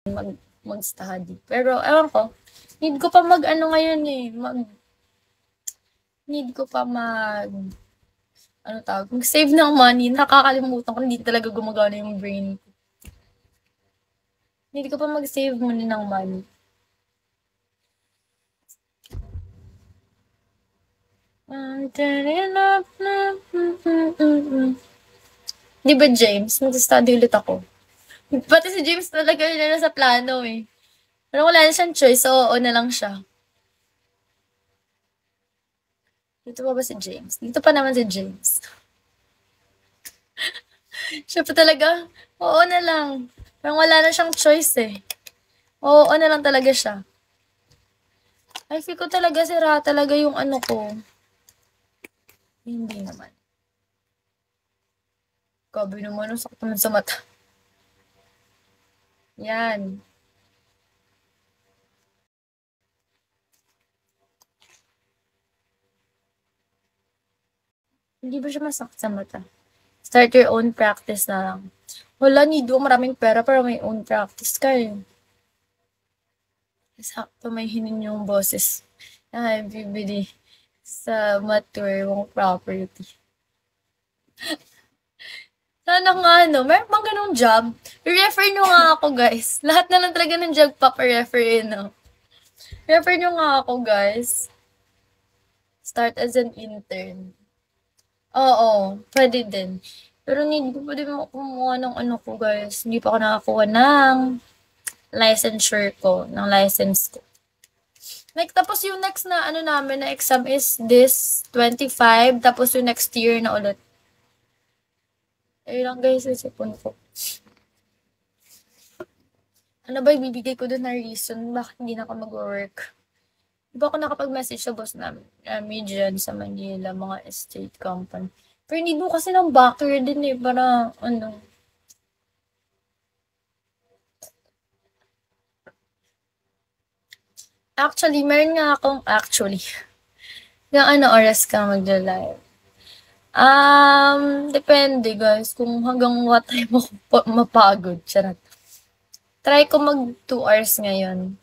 mag-study. Pero, ewan ko, need ko pa mag-ano ngayon eh, need ko pa ano tawag, mag-save ng money, nakakalimutan ko, hindi talaga gumagana yung brain ko. Need ko pa mag-save muna ng money. Di ba, James? Mag-study ulit ako. Pati si James talaga yun na sa plano eh. Pero wala na siyang choice, so oo na lang siya. Dito pa ba si James? Dito pa naman si James. Siya pa talaga, oo na lang. Parang wala na siyang choice eh. Oo na lang talaga siya. I feel ko talaga sira talaga yung ano ko. Hindi naman. Gabi naman, sakit naman sa mata. Yan. Hindi ba siya masakit sa mata? Start your own practice na lang. Wala, need mo maraming pera para may own practice ka eh. Sakto may hinin yung boses. Ay, bibili sa mature mong property. Sana nga, no? Meron bang ganong job? Refer nyo nga ako, guys. Lahat na lang talaga ng job pa-refer eh, no? Refer nyo nga ako, guys. Start as an intern. Oo, pwede din. Pero need ko pa din kumuha ng ano ko, guys. Hindi pa ako nakakuha ng licensure ko, ng license ko. Like, tapos yung next na ano namin na exam is this 25, tapos yung next year na ulit. Ayun lang guys, isipon ko. Ano ba ibibigay ko doon na reason bakit hindi na ako mag-work? Di ba ako nakapag-message sa boss namin dyan sa Manila, mga estate company. Pero need mo kasi ng backer din eh, para ano. Actually, meron nga akong yung ano oras ka mag-live. Depende guys, kung hanggang what time ako mapagod. Charot. Try ko mag 2 hours ngayon.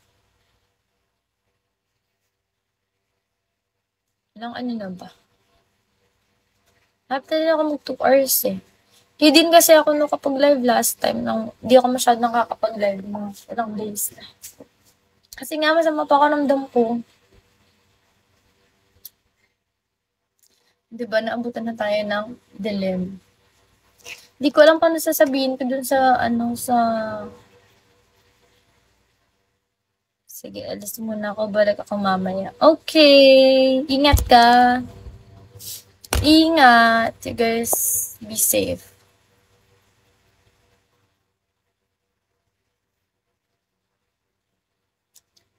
Ilang ano na ba? After din ako mag 2 hours eh. Hindi din kasi ako nakapag-live last time. Hindi ako masyadong nakakapag-live mga ilang days na. Kasi nga masama pa pakiramdam ko. Diba, naabutan na tayo ng dilim. Hindi ko alam paano sasabihin ko dun sa, Sige, alis muna ako. Balik ako mamaya. Okay! Ingat ka! Ingat! You guys, be safe.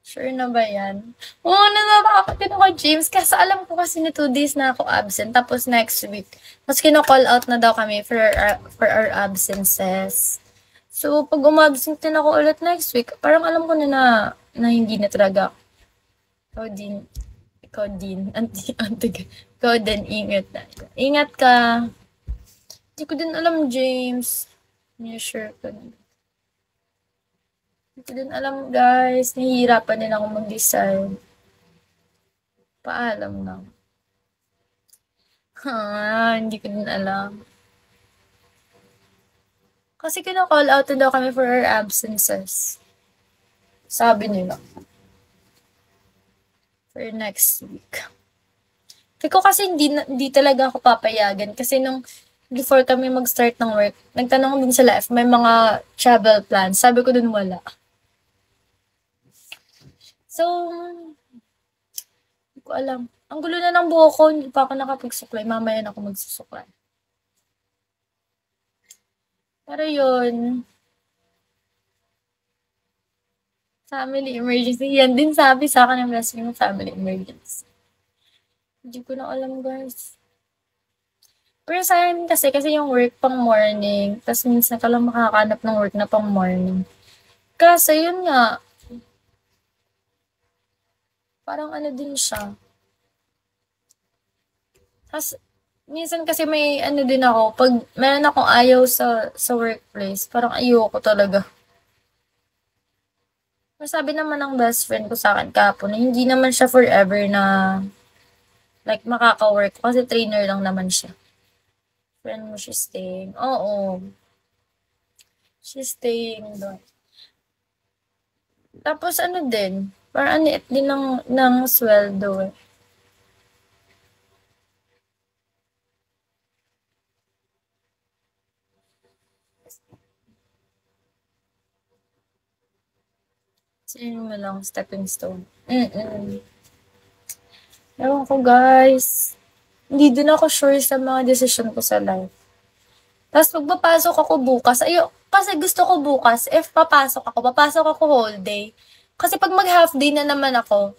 Sure na ba yan? Oo, natatakot din ako, James. Kasi alam ko kasi ni 2 days na ako absent. Tapos next week. Tapos kino-call out na daw kami for our absences. So, pag umabsent din ako ulit next week, parang alam ko na hindi na talaga. Ikaw din, ingat na. Ingat ka. Hindi ko din alam, James. Hindi sure ko na. Hindi ko din alam, guys. Nahihirapan din ako mag-decide. Paalam lang. Hindi ko din alam. Kasi kina-call out na daw kami for our absences. Sabi nila. For next week. Ko kasi hindi talaga ako papayagan. Kasi nung before kami mag-start ng work, nagtanong din sila if may mga travel plans. Sabi ko dun wala. So, hindi ko alam. Ang gulo na ng buhok ko, hindi pa ako nakapagsuklay. Mamaya na ako magsusuklay. Pero yun, family emergency. Yan din sabi sa akin ng best friend, family emergency. Hindi ko na alam, guys. Pero sa akin kasi yung work pang morning, tas minsan ka lang makakahanap ng work na pang morning. Kasi yun nga, parang ano din siya. Tas, minsan kasi may ano din ako, pag meron akong ayaw sa workplace, parang ayoko talaga. Sabi naman ng best friend ko sa akin kahapon na hindi naman siya forever na like makaka-work kasi trainer lang naman siya. Friend mo, she's staying. Oo. She's staying doon. Tapos ano din, parang ang liit din ng sweldo eh. Sabihin mo lang, stepping stone. Ewan ko guys. Hindi din ako sure sa mga decision ko sa life. Tapos magpapasok ako bukas. Kasi gusto ko bukas, if papasok ako whole day. Kasi pag mag half day na naman ako,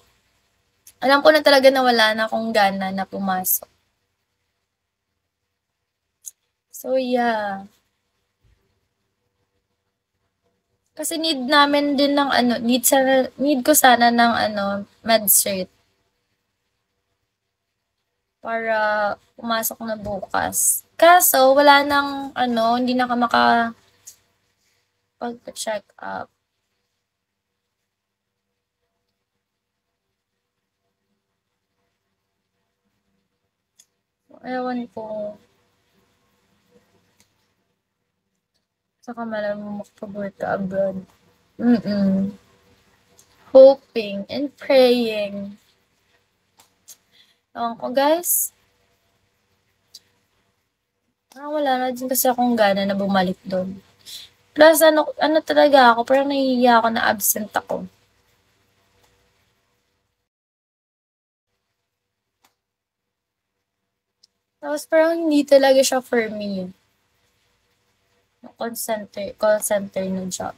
alam ko na talaga na wala na akong gana na pumasok. So, yeah. Kasi need ko sana ng med cert. Para pumasok na bukas. Kaso, wala nang hindi na ka pagpa-check up. Ewan ko. Saka malam mo makapag-work ka abroad. Hoping and praying. Ewan ko, guys. Wala na din kasi akong gana na bumalik doon. Plus, ano talaga ako, parang nahihiya ako na absent ako. Tapos parang hindi talaga siya for me. Call center na job.